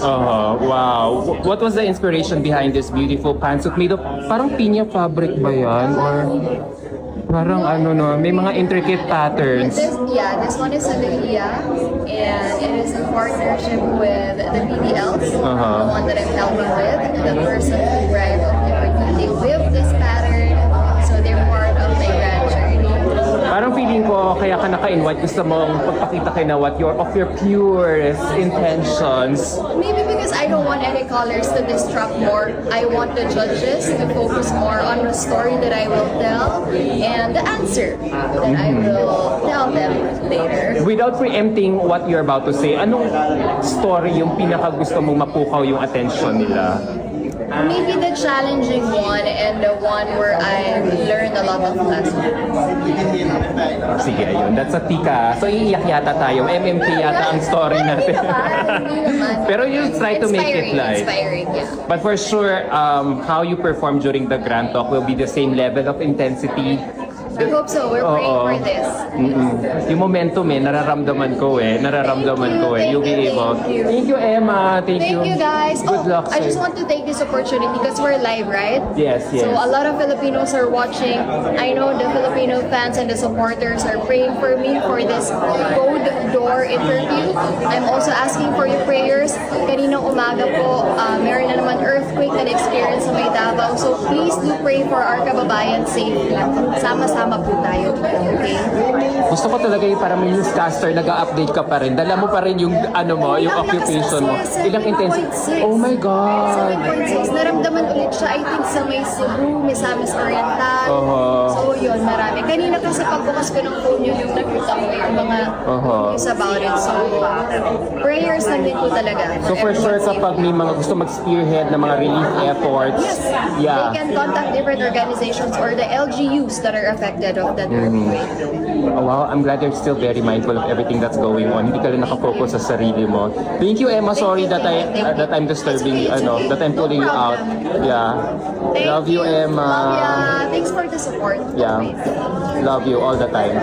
Wow. What was the inspiration behind this beautiful pantsuit made of parang pinya fabric ba yan? Or parang ano no, may mga intricate patterns. This one is a Lihia, and it is in partnership with the PDLs, the one that I'm helping with, the person who drive they whip this pattern, so they're part of my grand journey. Parang feeling ko, kaya ka naka-invite, gusto mong pagpakita kayo na what your purest intentions. Maybe because I don't want any colors to distract more. I want the judges to focus more on the story that I will tell and the answer that I will tell them later. Without preempting what you're about to say, anong story yung pinaka gusto mong mapukaw yung attention nila? Maybe the challenging one and the one where I learned a lot of lessons. Sige, ayun. That's a tika. So, iiyak yata tayo. MMK yata ang story natin. Pero you try to make it light. Inspiring, yeah. But for sure, how you perform during the Grand Talk will be the same level of intensity. I hope so. We're praying for this. Yung momentum nararamdaman ko You'll be able. Thank you, Emma. Thank you. Thank you, guys. Good luck. I just want to take this opportunity because we're live, right? Yes. So a lot of Filipinos are watching. I know the Filipino fans and the supporters are praying for me for this Code Door interview. I'm also asking for your prayers. Kaninang umaga po, meron na naman earthquake na experience sa may Davao. So please do pray for our kababayan safety. Sama-sama po tayo. Okay? Gusto ko talaga yung parang may newscaster, nag-update ka pa rin. Dala mo pa rin yung yung occupation mo. Ilang intensity? Oh my God! 7.6. Naramdaman ulit siya, I think, sa may Cebu, Misamis Oriental. So yun, marami. Kanina kasi pagbukas ko ng phone yung nakita ko yung mga news about it. So, prayers lang din po talaga. So for sure, kapag may mga gusto mag-spearhead na mga relief efforts, they can contact different organizations or the LGUs that are affected of that earthquake. Oh, wow, I'm glad you're still very mindful of everything that's going on. Hindi ka rin nakafocus sa sarili mo. Thank you, Emma. Sorry that I'm disturbing, that I'm pulling you out. Yeah. Love you, Emma. Love ya. Thanks for the support. Yeah. Love you all the time.